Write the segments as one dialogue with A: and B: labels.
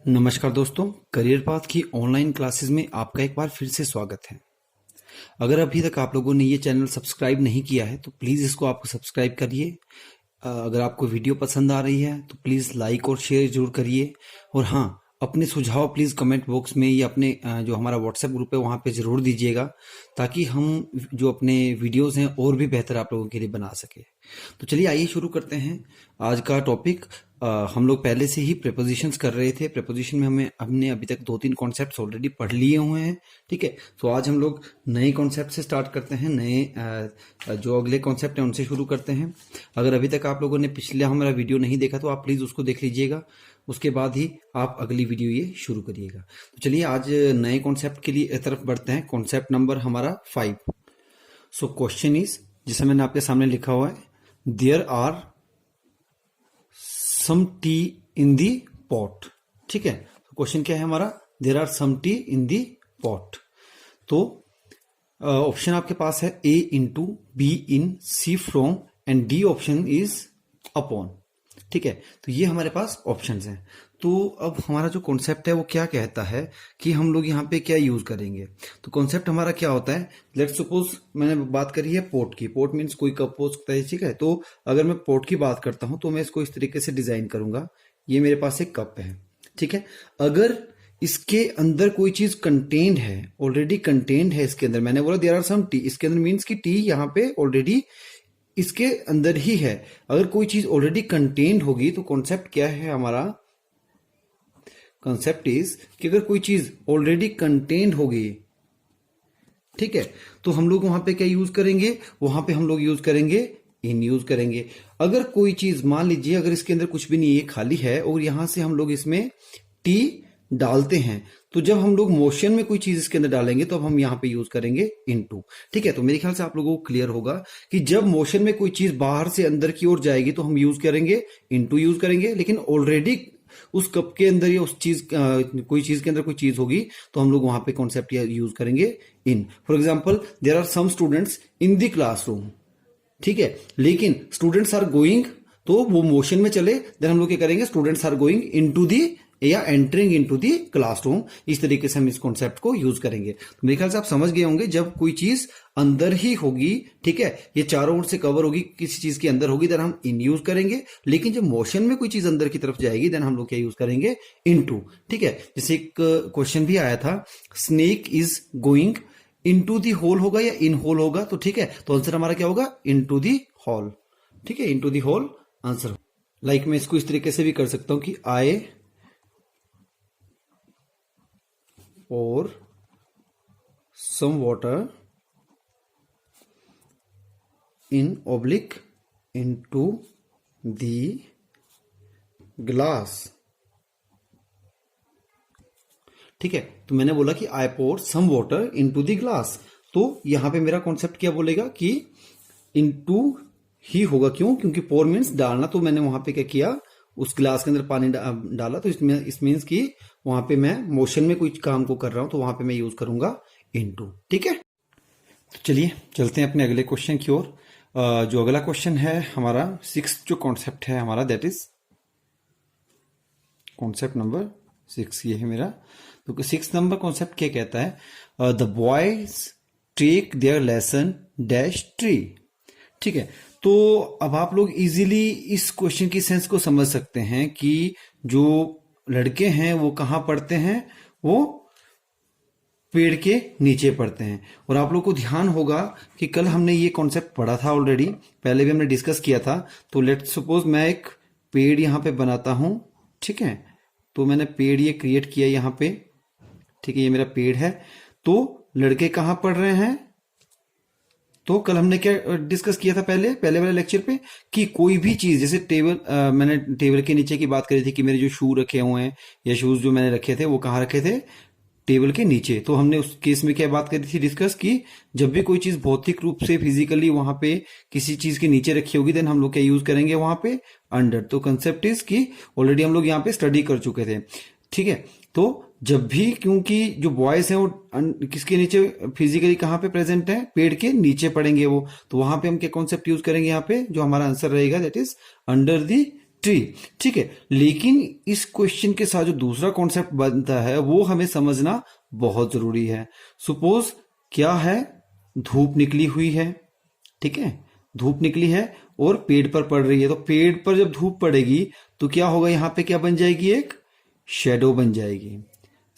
A: नमस्कार दोस्तों, career path की ऑनलाइन क्लासेस में आपका एक बार फिर से स्वागत है। अगर अभी तक आप लोगों ने ये चैनल सब्सक्राइब नहीं किया है तो प्लीज़ इसको आप सब्सक्राइब करिए। अगर आपको वीडियो पसंद आ रही है तो प्लीज़ लाइक और शेयर जरूर करिए। और हाँ, अपने सुझाव प्लीज़ कमेंट बॉक्स में या अपने जो हमारा व्हाट्सएप ग्रुप है वहाँ पे ज़रूर दीजिएगा, ताकि हम जो अपने वीडियोज़ हैं और भी बेहतर आप लोगों के लिए बना सके। तो चलिए आइए शुरू करते हैं आज का टॉपिक। हम लोग पहले से ही प्रेपोजिशंस कर रहे थे। प्रेपोजिशन में हमने अभी तक 2-3 कॉन्सेप्ट्स ऑलरेडी पढ़ लिए हुए हैं, ठीक है। तो आज हम लोग नए कॉन्सेप्ट से स्टार्ट करते हैं। नए जो अगले कॉन्सेप्ट हैं उनसे शुरू करते हैं। अगर अभी तक आप लोगों ने पिछले हमारा वीडियो नहीं देखा तो आप प्लीज़ उसको देख लीजिएगा, उसके बाद ही आप अगली वीडियो ये शुरू करिएगा। तो चलिए आज नए कॉन्सेप्ट के लिए तरफ बढ़ते हैं। कॉन्सेप्ट नंबर हमारा 5। सो क्वेश्चन इज, जैसे मैंने आपके सामने लिखा हुआ है, there are some tea in the pot. ठीक है, तो क्वेश्चन क्या है हमारा, there are some tea in the pot. तो ऑप्शन आपके पास है A into, B in, C from and D option is upon. ठीक है, तो ये हमारे पास ऑप्शंस हैं। तो अब हमारा जो कॉन्सेप्ट है वो क्या कहता है कि हम लोग यहाँ पे क्या यूज करेंगे। तो कॉन्सेप्ट हमारा क्या होता है, लेट्स सपोज मैंने बात करी है पोर्ट की। पोर्ट मीन्स कोई कप हो सकता है, ठीक है। तो अगर मैं पोर्ट की बात करता हूं तो मैं इसको इस तरीके से डिजाइन करूंगा। ये मेरे पास एक कप है, ठीक है। अगर इसके अंदर कोई चीज कंटेन्ड है, ऑलरेडी कंटेन्ड है इसके अंदर, मैंने बोला देयर आर सम टी, इसके अंदर मीन्स की टी यहाँ पे ऑलरेडी इसके अंदर ही है। अगर कोई चीज ऑलरेडी कंटेन्ड होगी तो कॉन्सेप्ट क्या है हमारा, कॉन्सेप्ट इज कि अगर कोई चीज ऑलरेडी कंटेन्ड होगी, ठीक है, तो हम लोग वहां पे क्या यूज करेंगे, वहां पे हम लोग यूज करेंगे इन यूज करेंगे। अगर कोई चीज, मान लीजिए अगर इसके अंदर कुछ भी नहीं है, ये खाली है, और यहां से हम लोग इसमें टी डालते हैं, तो जब हम लोग मोशन में कोई चीज इसके अंदर डालेंगे तो अब हम यहां पे यूज करेंगे इनटू। ठीक है, तो मेरे ख्याल से आप लोगों को क्लियर होगा कि जब मोशन में कोई चीज बाहर से अंदर की ओर जाएगी तो हम यूज करेंगे इनटू यूज करेंगे। लेकिन ऑलरेडी उस कप के अंदर या उस चीज कोई चीज के अंदर कोई चीज होगी तो हम लोग वहां पे कॉन्सेप्ट यूज करेंगे in. For example, there are some students in the classroom. ठीक है, लेकिन स्टूडेंट्स आर गोइंग, तो वो मोशन में चले, देन हम लोग क्या करेंगे, students are going into the या एंटरिंग इनटू दी क्लासरूम। इस तरीके से हम इस कॉन्सेप्ट को यूज करेंगे। तो मेरे ख्याल से आप समझ गए होंगे, जब कोई चीज अंदर ही होगी, ठीक है, ये चारों ओर से कवर होगी, किसी चीज के अंदर होगी, देन हम इन यूज करेंगे। लेकिन जब मोशन में कोई चीज अंदर की तरफ जाएगी देन हम लोग क्या यूज करेंगे, इनटू। ठीक है, जैसे एक क्वेश्चन भी आया था, snake is going into the hole होगा या इन होल होगा, तो ठीक है, तो आंसर हमारा क्या होगा, इनटू दी होल। ठीक है, into the hole answer. Like मैं इसको इस तरीके से भी कर सकता हूं कि आई और some water in oblique into the glass। ठीक है, तो मैंने बोला कि I pour some water into the glass, तो यहां पे मेरा कॉन्सेप्ट क्या बोलेगा कि इनटू ही होगा। क्यों, क्योंकि पोर मीन्स डालना, तो मैंने वहां पे क्या किया, उस गिलास के अंदर पानी डाला, तो इसमें इस मीन्स की वहां पे मैं मोशन में कोई काम को कर रहा हूं तो वहां पे मैं यूज करूंगा इनटू। ठीक है, तो चलिए चलते हैं अपने अगले क्वेश्चन की ओर। जो अगला क्वेश्चन है हमारा 6th जो कॉन्सेप्ट है हमारा, दैट इज कॉन्सेप्ट नंबर 6, ये है मेरा। तो 6 नंबर कॉन्सेप्ट क्या कहता है, the boys take their lesson dash tree. ठीक है, तो अब आप लोग इजीली इस क्वेश्चन की सेंस को समझ सकते हैं कि जो लड़के हैं वो कहां पढ़ते हैं, वो पेड़ के नीचे पढ़ते हैं। और आप लोग को ध्यान होगा कि कल हमने ये कॉन्सेप्ट पढ़ा था ऑलरेडी, पहले भी हमने डिस्कस किया था। तो लेट्स सपोज मैं एक पेड़ यहां पे बनाता हूं, ठीक है, तो मैंने पेड़ ये क्रिएट किया यहां पे, ठीक है, ये मेरा पेड़ है। तो लड़के कहां पढ़ रहे हैं, तो कल हमने क्या डिस्कस किया था पहले वाले लेक्चर पे, कि कोई भी चीज, जैसे टेबल, मैंने टेबल के नीचे की बात करी थी कि मेरे जो शू रखे हुए हैं या शूज जो मैंने रखे थे वो कहाँ रखे थे, टेबल के नीचे। तो हमने उस केस में क्या बात करी थी, डिस्कस की, जब भी कोई चीज भौतिक रूप से फिजिकली वहां पे किसी चीज के नीचे रखी होगी देन हम लोग क्या यूज करेंगे वहां पे, अंडर। तो कंसेप्ट इज की ऑलरेडी हम लोग यहाँ पे स्टडी कर चुके थे। ठीक है, तो जब भी, क्योंकि जो बॉयज हैं वो किसके नीचे फिजिकली कहाँ पे प्रेजेंट है, पेड़ के नीचे पड़ेंगे वो, तो वहां पे हम क्या कॉन्सेप्ट यूज करेंगे यहाँ पे, जो हमारा आंसर रहेगा that is under the tree, ठीक है। लेकिन इस क्वेश्चन के साथ जो दूसरा कॉन्सेप्ट बनता है वो हमें समझना बहुत जरूरी है। सपोज क्या है, धूप निकली हुई है, ठीक है, धूप निकली है और पेड़ पर पड़ रही है। तो पेड़ पर जब धूप पड़ेगी तो क्या होगा, यहां पे क्या बन जाएगी, एक शेडो बन जाएगी,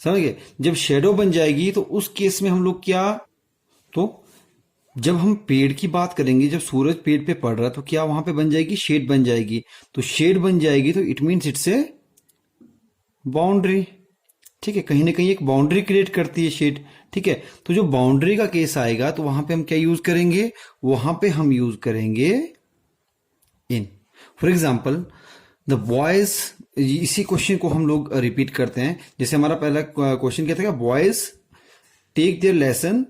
A: समझ गए। जब शेडो बन जाएगी तो उस केस में हम लोग क्या, तो जब हम पेड़ की बात करेंगे, जब सूरज पेड़ पे पड़ रहा है तो क्या वहां पे बन जाएगी, शेड बन जाएगी। तो शेड बन जाएगी तो it means it's a boundary, ठीक है, कहीं ना कहीं एक बाउंड्री क्रिएट करती है शेड, ठीक है। तो जो बाउंड्री का केस आएगा तो वहां पे हम क्या यूज करेंगे, वहां पे हम यूज करेंगे in. For example the boys, इसी क्वेश्चन को हम लोग रिपीट करते हैं। जैसे हमारा पहला क्वेश्चन क्या था, boys take their lesson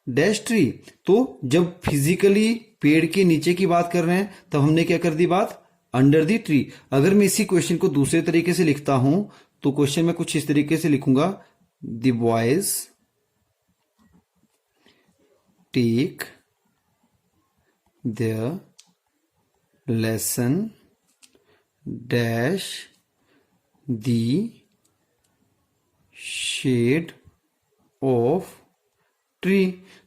A: dash tree. तो जब फिजिकली पेड़ के नीचे की बात कर रहे हैं तब हमने क्या कर दी बात, अंडर दी ट्री। अगर मैं इसी क्वेश्चन को दूसरे तरीके से लिखता हूं तो क्वेश्चन में कुछ इस तरीके से लिखूंगा, the boys take their lesson dash the shade of tree.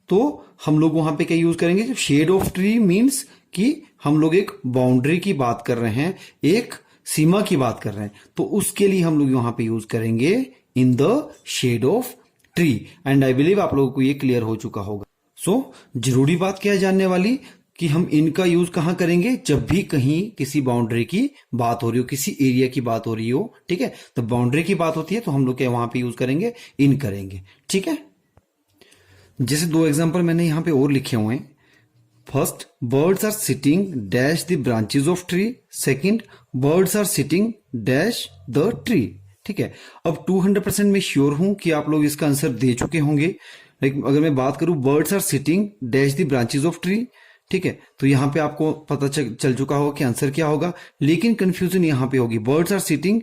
A: तो हम लोग वहां पे क्या यूज करेंगे, जब शेड ऑफ ट्री मीन्स कि हम लोग एक बाउंड्री की बात कर रहे हैं, एक सीमा की बात कर रहे हैं, तो उसके लिए हम लोग वहां पे यूज करेंगे in the shade of tree. And I believe आप लोगों को ये क्लियर हो चुका होगा। सो जरूरी बात क्या है जानने वाली, कि हम इनका यूज कहां करेंगे, जब भी कहीं किसी बाउंड्री की बात हो रही हो, किसी एरिया की बात हो रही हो, ठीक है। तो बाउंड्री की बात होती है तो हम लोग क्या वहां पे यूज करेंगे, इन करेंगे, ठीक है। जैसे दो एग्जांपल मैंने यहां पे और लिखे हुए हैं। First, birds are sitting dash the branches of tree. Second, birds are sitting dash the tree, ठीक है। अब 200% मैं श्योर हूं कि आप लोग इसका आंसर दे चुके होंगे। लाइक अगर मैं बात करूं, birds are sitting dash the branches of tree, ठीक है, तो यहां पे आपको पता चल चुका होगा कि आंसर क्या होगा। लेकिन कंफ्यूजन यहां पे होगी, बर्ड्स आर सिटिंग,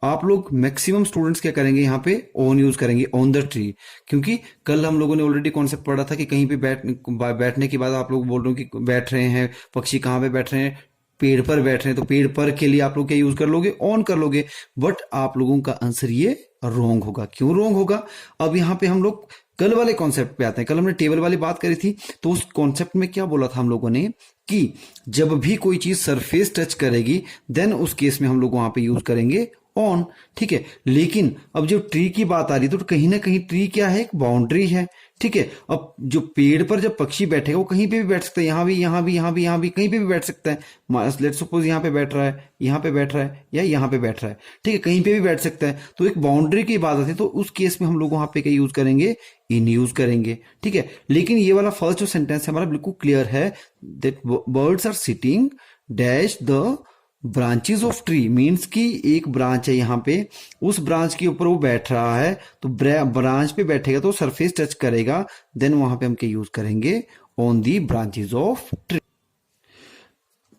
A: आप लोग मैक्सिमम स्टूडेंट्स क्या करेंगे, यहां पे ऑन यूज करेंगे, ऑन द ट्री। क्योंकि कल हम लोगों ने ऑलरेडी कॉन्सेप्ट पढ़ा था कि कहीं पे बैठने के बाद आप लोग बोल रहे हो कि बैठ रहे हैं, पक्षी कहां पे बैठ रहे हैं, पेड़ पर बैठ रहे हैं, तो पेड़ पर के लिए आप लोग क्या यूज कर लोगे, ऑन कर लोगे। बट आप लोगों का आंसर ये रॉन्ग होगा। क्यों रॉन्ग होगा, अब यहां पे हम लोग कल वाले कॉन्सेप्ट पे आते हैं। कल हमने टेबल वाली बात करी थी, तो उस कॉन्सेप्ट में क्या बोला था हम लोगों ने, कि जब भी कोई चीज सरफेस टच करेगी देन उस केस में हम लोग वहां पे यूज करेंगे ऑन, ठीक है। लेकिन अब जब ट्री की बात आ रही है तो कहीं ना कहीं ट्री क्या है, एक बाउंड्री है, ठीक है। अब जो पेड़ पर जब पक्षी बैठेगा वो कहीं पे भी बैठ सकता है, यहां भी, यहां भी, यहां भी, यहां भी, कहीं पे भी बैठ सकता है। लेट सपोज यहां पे बैठ रहा है, यहां पे बैठ रहा है, या यहां पे बैठ रहा है, ठीक है, कहीं पे भी बैठ सकता है। तो एक बाउंड्री की बात आती है तो उस केस में हम लोग वहां पे क्या यूज करेंगे, इन यूज करेंगे, ठीक है। लेकिन ये वाला फर्स्ट जो सेंटेंस है हमारा बिल्कुल क्लियर है, that birds are sitting dash the branches of tree, means कि एक ब्रांच है यहां पे, उस ब्रांच के ऊपर वो बैठ रहा है, तो ब्रांच पे बैठेगा तो सरफेस टच करेगा, देन वहां पे हम क्या यूज करेंगे, on the branches of tree.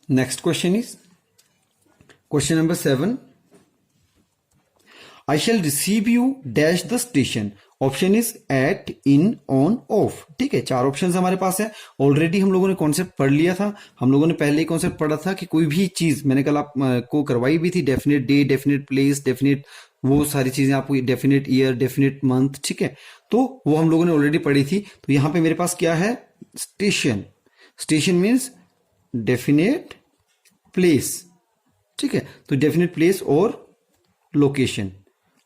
A: Next question is question number 7, I shall receive you dash the station. Option is at, in, on, of, ठीक है। 4 ऑप्शंस हमारे पास है। ऑलरेडी हम लोगों ने कॉन्सेप्ट पढ़ लिया था, हम लोगों ने पहले ही कॉन्सेप्ट पढ़ा था कि कोई भी चीज, मैंने कल आपको करवाई भी थी, definite day, definite place, definite वो सारी चीजें आपको, डेफिनेट ईयर, डेफिनेट मंथ, ठीक है, तो वो हम लोगों ने ऑलरेडी पढ़ी थी। तो यहां पे मेरे पास क्या है, station. Station means definite place, ठीक है। तो डेफिनेट प्लेस और लोकेशन।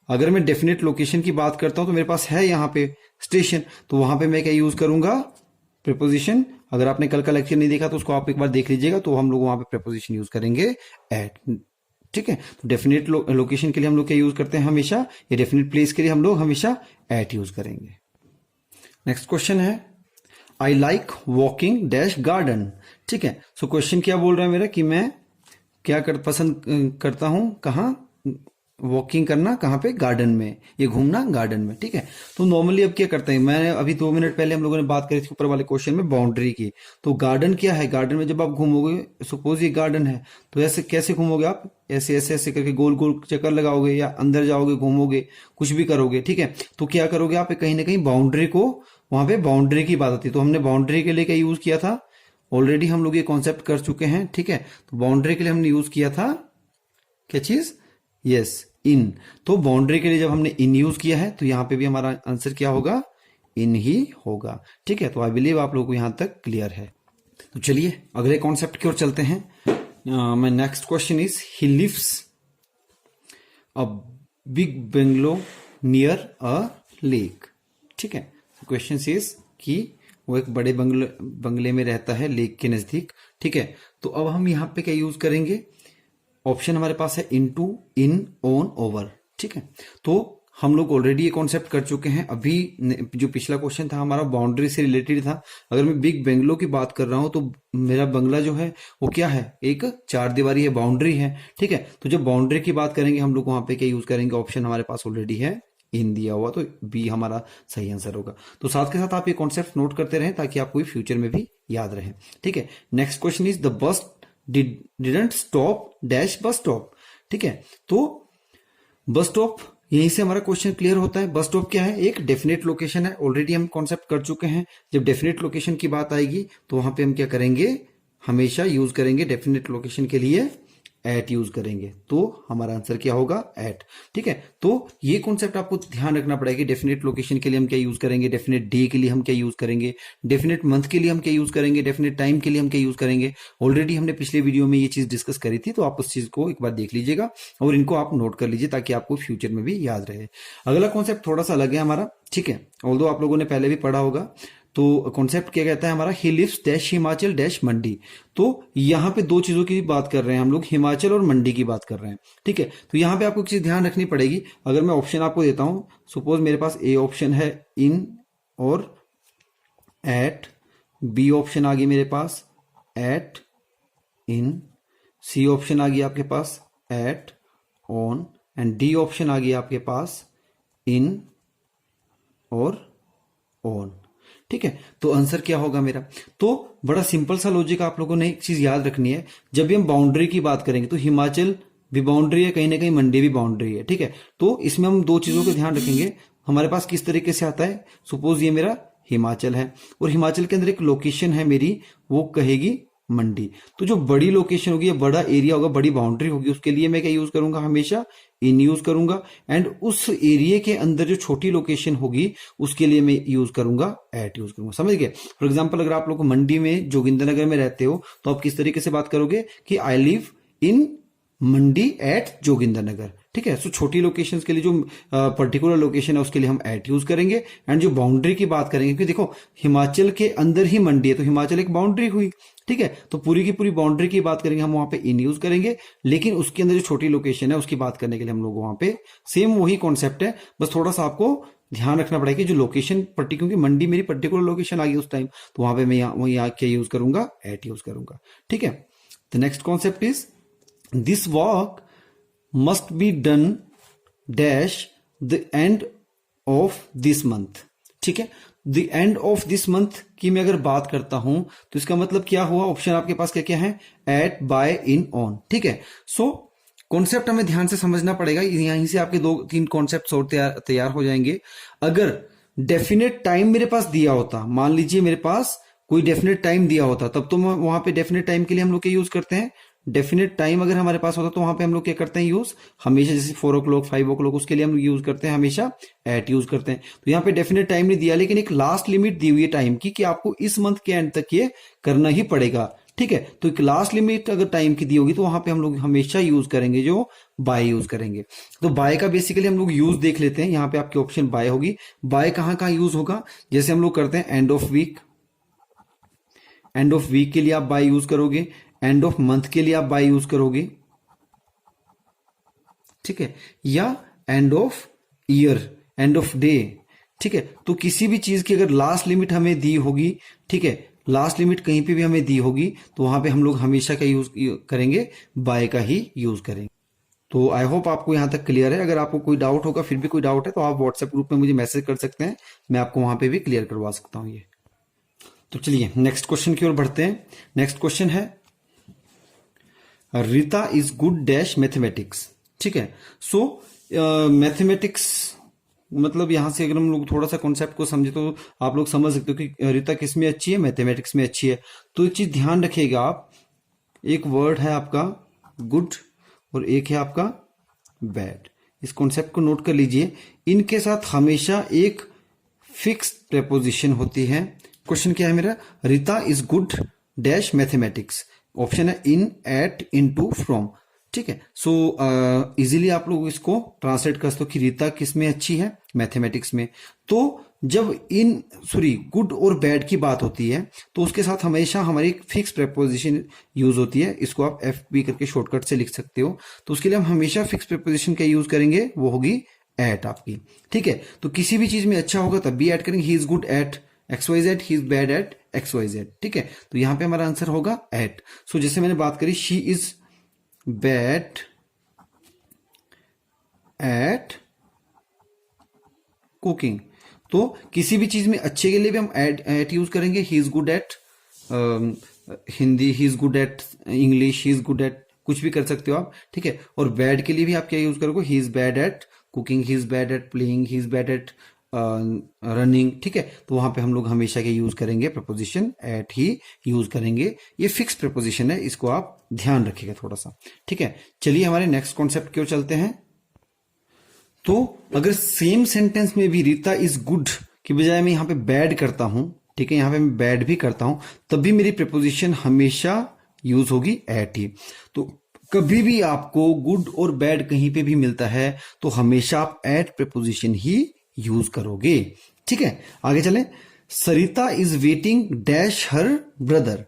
A: अगर मैं डेफिनेट लोकेशन की बात करता हूं तो मेरे पास है यहां पे स्टेशन, तो वहां पे मैं क्या यूज करूंगा, प्रीपोजिशन। अगर आपने कल का लेक्चर नहीं देखा तो उसको आप एक बार देख लीजिएगा, तो हम लोग वहां पे प्रीपोजिशन यूज करेंगे एट, ठीक है। तो डेफिनेट लोकेशन के लिए हम लोग क्या यूज करते हैं हमेशा, या डेफिनेट प्लेस के लिए हम लोग हमेशा एट यूज करेंगे। नेक्स्ट क्वेश्चन है, I like walking dash garden, ठीक है। सो क्वेश्चन क्या बोल रहा है मेरा, कि मैं क्या पसंद करता हूं, कहां वॉकिंग करना, कहां पे, गार्डन में, ये घूमना गार्डन में, ठीक है। तो नॉर्मली अब क्या करते हैं, मैंने अभी 2 मिनट पहले हम लोगों ने बात करी थी ऊपर वाले क्वेश्चन में बाउंड्री की। तो गार्डन क्या है, गार्डन में जब आप घूमोगे, सपोज ये गार्डन है, तो ऐसे कैसे घूमोगे आप, ऐसे ऐसे ऐसे करके गोल गोल चक्कर लगाओगे, या अंदर जाओगे, घूमोगे, कुछ भी करोगे, ठीक है। तो क्या करोगे आप, कहीं ना कहीं बाउंड्री को, वहां पे बाउंड्री की बात आती है। तो हमने बाउंड्री के लिए क्या यूज किया था, ऑलरेडी हम लोग ये कॉन्सेप्ट कर चुके हैं, ठीक है। तो बाउंड्री के लिए हमने यूज किया था क्या चीज? यस, इन। तो बाउंड्री के लिए जब हमने इन यूज किया है तो यहां पे भी हमारा आंसर क्या होगा? इन ही होगा। ठीक है, तो आई बिलीव आप लोगों को यहां तक क्लियर है। तो चलिए अगले कॉन्सेप्ट की ओर चलते हैं। My next question is he lives a big bungalow near a lake. ठीक है, क्वेश्चन इज कि वो एक बड़े बंगले में रहता है लेक के नजदीक। ठीक है, तो अब हम यहाँ पे क्या यूज करेंगे? ऑप्शन हमारे पास है इनटू, इन, ऑन, ओवर। ठीक है, तो हम लोग ऑलरेडी ये कॉन्सेप्ट कर चुके हैं। अभी जो पिछला क्वेश्चन था हमारा बाउंड्री से रिलेटेड था। अगर मैं बिग बंगलो की बात कर रहा हूं तो मेरा बंगला जो है वो क्या है? एक चार दीवारी है, बाउंड्री है। ठीक है, तो जब बाउंड्री की बात करेंगे हम लोग वहां पे क्या यूज करेंगे? ऑप्शन हमारे पास ऑलरेडी है इन दिया हुआ, तो बी हमारा सही आंसर होगा। तो साथ के साथ आप ये कॉन्सेप्ट नोट करते रहें ताकि आपको फ्यूचर में भी याद रहे। ठीक है, next question is the bus didn't stop dash bus stop. ठीक है, तो बस स्टॉप, यहीं से हमारा क्वेश्चन क्लियर होता है। बस स्टॉप क्या है? एक डेफिनेट लोकेशन है। ऑलरेडी हम कॉन्सेप्ट कर चुके हैं। जब डेफिनेट लोकेशन की बात आएगी तो वहां पे हम क्या करेंगे? हमेशा यूज करेंगे डेफिनेट लोकेशन के लिए एट यूज करेंगे। तो हमारा आंसर क्या होगा? एट। ठीक है, तो ये कॉन्सेप्ट आपको ध्यान रखना पड़ेगा। डेफिनेट लोकेशन के लिए हम क्या यूज करेंगे? डेफिनेट डे के लिए हम क्या यूज करेंगे? डेफिनेट मंथ के लिए हम क्या यूज करेंगे? डेफिनेट टाइम के लिए हम क्या यूज करेंगे? ऑलरेडी हमने पिछले वीडियो में ये चीज डिस्कस करी थी, तो आप उस चीज को एक बार देख लीजिएगा और इनको आप नोट कर लीजिए ताकि आपको फ्यूचर में भी याद रहे। अगला कॉन्सेप्ट थोड़ा सा अलग है हमारा। ठीक है, ऑल्दो आप लोगों ने पहले भी पढ़ा होगा। तो कॉन्सेप्ट क्या कहता है हमारा? He lives dash Himachal dash Mandi. तो यहां पे दो चीजों की बात कर रहे हैं हम लोग, हिमाचल और मंडी की बात कर रहे हैं। ठीक है, तो यहां पे आपको एक चीज ध्यान रखनी पड़ेगी। अगर मैं ऑप्शन आपको देता हूं, सपोज मेरे पास ए ऑप्शन है इन और एट, बी ऑप्शन आ गई मेरे पास एट इन, सी ऑप्शन आ गई आपके पास at on, and D option आ गई आपके पास इन और ऑन। ठीक है, तो आंसर क्या होगा मेरा? तो बड़ा सिंपल सा लॉजिक आप लोगों ने एक चीज याद रखनी है। जब भी हम बाउंड्री की बात करेंगे तो हिमाचल भी बाउंड्री है, कहीं ना कहीं मंडी भी बाउंड्री है। ठीक है, तो इसमें हम दो चीजों का ध्यान रखेंगे। हमारे पास किस तरीके से आता है? सपोज ये मेरा हिमाचल है और हिमाचल के अंदर एक लोकेशन है मेरी, वो कहेगी मंडी। तो जो बड़ी लोकेशन होगी या बड़ा एरिया होगा, बड़ी बाउंड्री होगी, उसके लिए मैं क्या यूज करूंगा? हमेशा इन यूज करूंगा। एंड उस एरिया के अंदर जो छोटी लोकेशन होगी उसके लिए मैं यूज करूंगा एट यूज करूंगा। समझ गए? फॉर एग्जाम्पल अगर आप लोग मंडी में जोगिंदरनगर में रहते हो तो आप किस तरीके से बात करोगे कि I live in Mandi at Jogindernagar. ठीक है, सो छोटी लोकेशन के लिए जो पर्टिकुलर लोकेशन है उसके लिए हम एट यूज करेंगे। एंड जो बाउंड्री की बात करेंगे, क्योंकि देखो हिमाचल के अंदर ही मंडी है तो हिमाचल एक बाउंड्री हुई। ठीक है, तो पूरी की पूरी बाउंड्री की बात करेंगे हम वहां पे इन यूज करेंगे, लेकिन उसके अंदर जो छोटी लोकेशन है उसकी बात करने के लिए हम लोग वहां पे सेम वही कॉन्सेप्ट है, बस थोड़ा सा आपको ध्यान रखना पड़ेगा कि जो लोकेशन क्योंकि मंडी मेरी पर्टिकुलर लोकेशन आ गई उस टाइम, तो वहां पे मैं यहाँ क्या यूज करूंगा? एट यूज करूंगा। ठीक है, the next concept is this walk must be done dash the end of this month. ठीक है, the end of this month की मैं अगर बात करता हूं तो इसका मतलब क्या हुआ? ऑप्शन आपके पास क्या क्या है? At, by, in, on. ठीक है, सो कॉन्सेप्ट हमें ध्यान से समझना पड़ेगा। यहीं से आपके दो तीन कॉन्सेप्ट और तैयार हो जाएंगे। अगर डेफिनेट टाइम मेरे पास दिया होता, मान लीजिए मेरे पास कोई डेफिनेट टाइम दिया होता, तब तो वहां पे डेफिनेट टाइम के लिए हम लोग क्या यूज करते हैं? डेफिनेट टाइम अगर हमारे पास होता तो वहां पे हम लोग क्या करते हैं यूज? हमेशा जैसे 4 o'clock 5 o'clock उसके लिए हम यूज करते हैं हमेशा एट यूज करते हैं। तो यहाँ पे डेफिनेट टाइम नहीं दिया, लेकिन एक लास्ट लिमिट दी हुई है टाइम की कि आपको इस मंथ के एंड तक ये करना ही पड़ेगा। ठीक है, तो एक लास्ट लिमिट अगर टाइम की दी होगी तो वहां पे हम लोग हमेशा यूज करेंगे जो बाय यूज करेंगे। तो बाय का बेसिकली हम लोग यूज देख लेते हैं। यहाँ पे आपकी ऑप्शन बाय होगी। बाय कहां कहां यूज होगा? जैसे हम लोग करते हैं end of week, end of week के लिए आप बाय यूज करोगे, एंड ऑफ मंथ के लिए आप बाय यूज करोगे। ठीक है, या end of year, end of day. ठीक है, तो किसी भी चीज की अगर लास्ट लिमिट हमें दी होगी, ठीक है, लास्ट लिमिट कहीं पे भी हमें दी होगी तो वहां पे हम लोग हमेशा का यूज करेंगे? बाय का ही यूज करेंगे। तो आई होप आपको यहां तक क्लियर है। अगर आपको कोई डाउट होगा, फिर भी कोई डाउट है तो आप व्हाट्सएप ग्रुप में मुझे मैसेज कर सकते हैं, मैं आपको वहां पे भी क्लियर करवा सकता हूं ये। तो चलिए नेक्स्ट क्वेश्चन की ओर बढ़ते हैं। नेक्स्ट क्वेश्चन है Rita is good dash mathematics. ठीक है, सो मैथमेटिक्स मतलब यहां से अगर हम लोग थोड़ा सा कॉन्सेप्ट को समझे तो आप लोग समझ सकते हो कि रीता किस में अच्छी है? मैथमेटिक्स में अच्छी है। तो एक चीज ध्यान रखिएगा आप, एक वर्ड है आपका गुड और एक है आपका बैड। इस कॉन्सेप्ट को नोट कर लीजिए। इनके साथ हमेशा एक फिक्स प्रेपोजिशन होती है। क्वेश्चन क्या है मेरा, Rita is good dash mathematics. Option है इन, एट, इनटू, फ्रॉम। ठीक है, सो इजीली आप लोग इसको ट्रांसलेट कर सकते हो कि रीता किस में अच्छी है, मैथमेटिक्स में। तो जब इन गुड और बैड की बात होती है तो उसके साथ हमेशा हमारी एक फिक्स प्रेपोजिशन यूज होती है। इसको आप एफ बी करके शॉर्टकट से लिख सकते हो। तो उसके लिए हम हमेशा फिक्स प्रेपोजिशन का यूज करेंगे, वो होगी एट आपकी। ठीक है, तो किसी भी चीज में अच्छा होगा तब भी ऐड करेंगे। He is good at X Y Z, he is bad at X Y Z. ठीक है, तो यहां पे हमारा आंसर होगा एट। सो जैसे मैंने बात करी, she is bad at cooking, तो किसी भी चीज में अच्छे के लिए भी हम एट यूज करेंगे। He is good eight Hindi, he is good eight English, he is good eight, कुछ भी कर सकते हो आप। ठीक है, और बैड के लिए भी आप क्या यूज करोगे, ही is bad at cooking, he is bad eight playing, he is bad eight running. ठीक है, तो वहां पे हम लोग हमेशा क्या यूज करेंगे, प्रपोजिशन एट ही यूज करेंगे। ये फिक्स प्रपोजिशन है, इसको आप ध्यान रखिएगा थोड़ा सा। ठीक है, चलिए हमारे नेक्स्ट कॉन्सेप्ट की ओर चलते हैं। तो अगर सेम सेंटेंस में भी रीता इज गुड की बजाय मैं यहां पे बैड करता हूं, ठीक है, यहां पे मैं बैड भी करता हूं, तब भी मेरी प्रपोजिशन हमेशा यूज होगी एट ही। तो कभी भी आपको गुड और बैड कहीं पे भी मिलता है तो हमेशा आप एट प्रपोजिशन ही यूज करोगे। ठीक है, आगे चलें। Sarita is waiting dash her brother.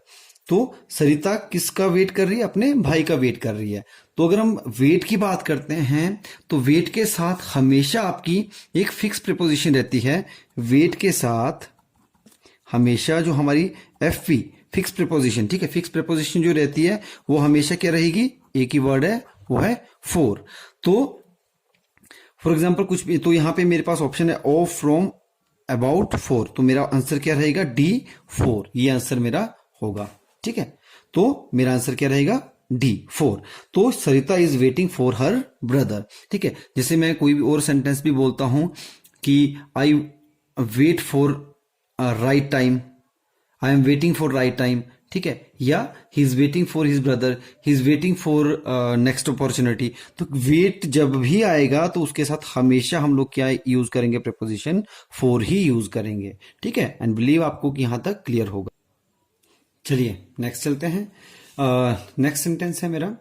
A: तो सरिता किसका वेट कर रही है, अपने भाई का वेट कर रही है। तो अगर हम वेट की बात करते हैं तो वेट के साथ हमेशा आपकी एक फिक्स प्रीपोजिशन रहती है। वेट के साथ हमेशा जो हमारी एफ वी फिक्स प्रीपोजिशन, ठीक है, फिक्स प्रीपोजिशन जो रहती है वो हमेशा क्या रहेगी, एक ही वर्ड है, वो है फोर। तो फॉर एग्जाम्पल कुछ भी, तो यहां पे मेरे पास ऑप्शन है ऑफ, फ्रॉम, अबाउट, फोर। तो मेरा आंसर क्या रहेगा, डी, फोर। ये आंसर मेरा होगा। ठीक है, तो मेरा आंसर क्या रहेगा, डी, फोर। तो Sarita is waiting for her brother. ठीक है, जैसे मैं कोई भी और सेंटेंस भी बोलता हूं कि I wait for right time, I am waiting for right time. ठीक है, या he is waiting for his brother, he is waiting for next opportunity. तो वेट जब भी आएगा तो उसके साथ हमेशा हम लोग क्या यूज करेंगे, प्रपोजिशन फॉर ही यूज करेंगे। ठीक है, एंड बिलीव आपको कि यहां तक क्लियर होगा। चलिए नेक्स्ट चलते हैं। नेक्स्ट सेंटेंस है मेरा,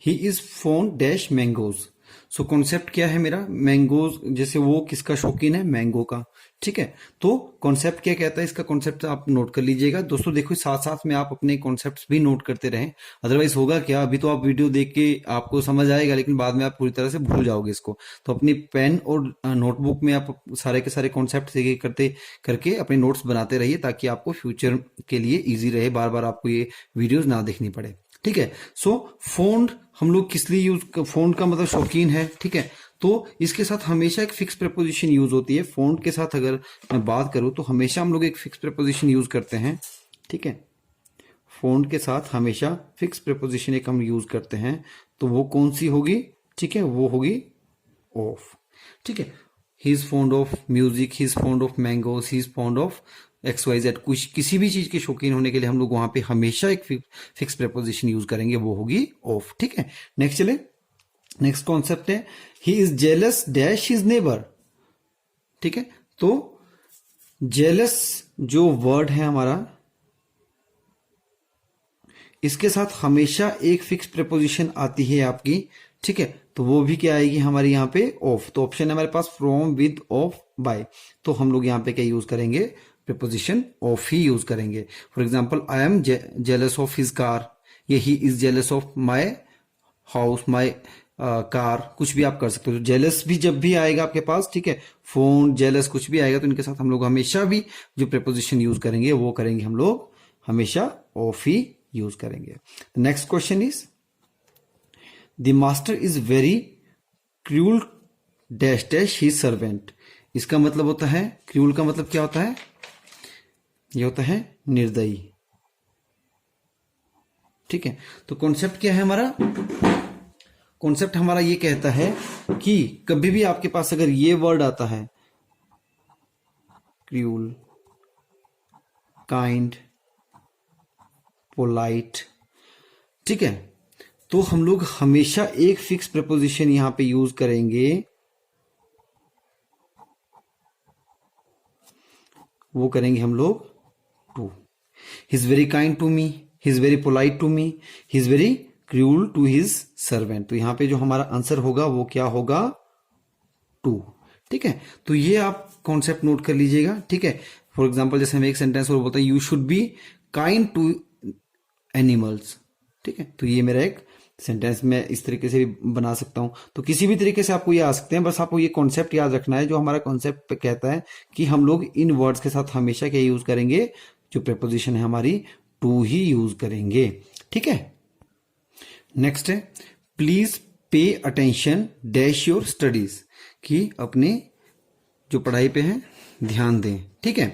A: he is phone dash mangoes. So concept क्या है मेरा, मैंगोज, जैसे वो किसका शौकीन है, मैंगो का। ठीक है, तो कॉन्सेप्ट क्या कहता है, इसका कॉन्सेप्ट आप नोट कर लीजिएगा दोस्तों। देखो साथ साथ में आप अपने कॉन्सेप्ट्स भी नोट करते रहें, अदरवाइज होगा क्या, अभी तो आप वीडियो देख के आपको समझ आएगा लेकिन बाद में आप पूरी तरह से भूल जाओगे इसको। तो अपनी पेन और नोटबुक में आप सारे के सारे कॉन्सेप्ट एक एक करते करके अपने नोट्स बनाते रहिए, ताकि आपको फ्यूचर के लिए ईजी रहे, बार बार आपको ये वीडियोज ना देखनी पड़े। ठीक है, सो फोन हम लोग किस लिए यूज, फोन का मतलब शौकीन है। ठीक है, तो इसके साथ हमेशा एक फिक्स प्रपोजिशन यूज होती है। फोन के साथ अगर मैं बात करूं तो हमेशा हम लोग एक फिक्स प्रपोजिशन यूज करते हैं। ठीक है, फोन के साथ हमेशा फिक्स प्रपोजिशन एक हम यूज करते हैं, तो वो कौन सी होगी, ठीक है, वो होगी ऑफ। ठीक है, he is fond of music, he is fond of mangoes, he is fond of X Y Z. कुछ किसी भी चीज के शौकीन होने के लिए हम लोग वहां पे हमेशा एक फिक्स प्रपोजिशन यूज करेंगे, वो होगी ऑफ। ठीक है, नेक्स्ट चले। नेक्स्ट कॉन्सेप्ट है, he is jealous dash his neighbour. ठीक है, तो जेलस जो वर्ड है हमारा, इसके साथ हमेशा एक फिक्स प्रपोजिशन आती है आपकी। ठीक है, तो वो भी क्या आएगी हमारी यहाँ पे, ऑफ। तो ऑप्शन है हमारे पास फ्रॉम, विद, ऑफ, बाय। तो हम लोग यहाँ पे क्या यूज करेंगे, प्रपोजिशन ऑफ ही यूज करेंगे। For example, I am jealous of his car, ये he is jealous of my house, my car, कुछ भी आप कर सकते हो। जेलस भी जब भी आएगा आपके पास, ठीक है, फोन, जेलस कुछ भी आएगा तो इनके साथ हम लोग हमेशा भी जो प्रपोजिशन यूज करेंगे वो करेंगे हम लोग हमेशा ऑफ ही यूज करेंगे। Next question is, the master is very cruel dash dash he servant. इसका मतलब होता है, क्रूल का मतलब क्या होता है, ये होता है निर्दयी। ठीक है, तो कॉन्सेप्ट क्या है हमारा, कॉन्सेप्ट हमारा ये कहता है कि कभी भी आपके पास अगर ये वर्ड आता है, क्रूल, काइंड, पोलाइट, ठीक है, तो हम लोग हमेशा एक फिक्स प्रीपोजिशन यहां पे यूज करेंगे, वो करेंगे हम लोग to. He is very kind to me, he is very polite to me, he is very cruel to his servant. तो यहां पे जो हमारा आंसर होगा वो क्या होगा, टू। ठीक है, तो ये आप कॉन्सेप्ट नोट कर लीजिएगा। ठीक है, फॉर एग्जाम्पल जैसे हम एक सेंटेंस और बोलते हैं, you should be kind to animals. ठीक है, तो ये मेरा एक सेंटेंस में इस तरीके से भी बना सकता हूं। तो किसी भी तरीके से आपको ये आ सकते हैं, बस आपको ये कॉन्सेप्ट याद रखना है। जो हमारा कॉन्सेप्ट कहता है कि हम लोग इन वर्ड्स के साथ हमेशा क्या यूज करेंगे, जो प्रीपोजिशन है हमारी टू ही यूज करेंगे। ठीक है, नेक्स्ट है please pay attention dash your studies, कि अपने जो पढ़ाई पे है ध्यान दें। ठीक है,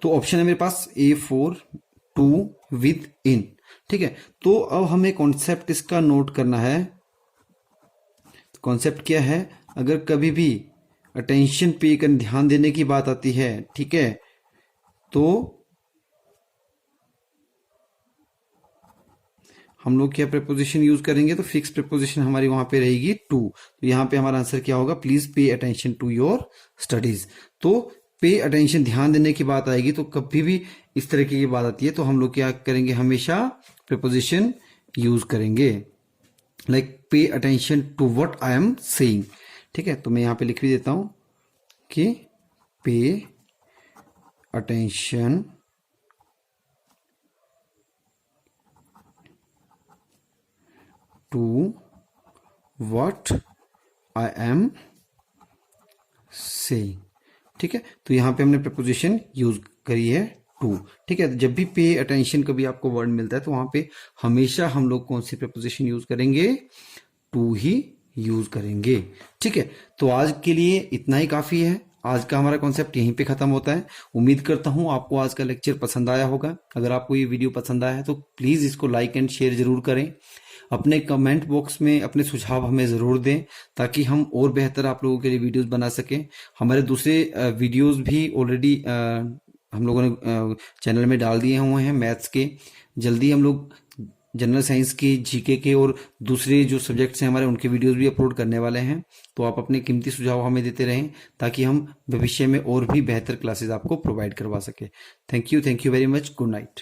A: तो ऑप्शन है मेरे पास A4 टू विद इन। ठीक है, तो अब हमें कॉन्सेप्ट इसका नोट करना है। कॉन्सेप्ट क्या है, अगर कभी भी अटेंशन पे कर ध्यान देने की बात आती है, ठीक है, तो हम लोग क्या प्रीपोजिशन यूज करेंगे, तो फिक्स प्रीपोजिशन हमारी वहां पे रहेगी टू। तो यहां पे हमारा आंसर क्या होगा, please pay attention to your studies. तो पे अटेंशन ध्यान देने की बात आएगी, तो कभी भी इस तरह की बात आती है तो हम लोग क्या करेंगे, हमेशा प्रीपोजिशन यूज करेंगे, like pay attention to what I am saying. ठीक है, तो मैं यहां पे लिख भी देता हूं कि pay attention to what I am saying. ठीक है, तो यहां पे हमने प्रपोजिशन यूज करी है टू। ठीक है, जब भी पे अटेंशन कभी आपको वर्ड मिलता है तो वहां पे हमेशा हम लोग कौन सी प्रपोजिशन यूज करेंगे, टू ही यूज करेंगे। ठीक है, तो आज के लिए इतना ही काफी है। आज का हमारा कॉन्सेप्ट यहीं पे खत्म होता है। उम्मीद करता हूं आपको आज का लेक्चर पसंद आया होगा। अगर आपको ये वीडियो पसंद आया है तो प्लीज इसको लाइक एंड शेयर जरूर करें। अपने कमेंट बॉक्स में अपने सुझाव हमें जरूर दें, ताकि हम और बेहतर आप लोगों के लिए वीडियोस बना सकें। हमारे दूसरे वीडियोस भी ऑलरेडी हम लोगों ने चैनल में डाल दिए हुए हैं मैथ्स के। जल्दी हम लोग जनरल साइंस के, जीके के और दूसरे जो सब्जेक्ट्स हैं हमारे, उनके वीडियोस भी अपलोड करने वाले हैं। तो आप अपने कीमती सुझाव हमें देते रहें, ताकि हम भविष्य में और भी बेहतर क्लासेस आपको प्रोवाइड करवा सके। Thank you very much. Good night.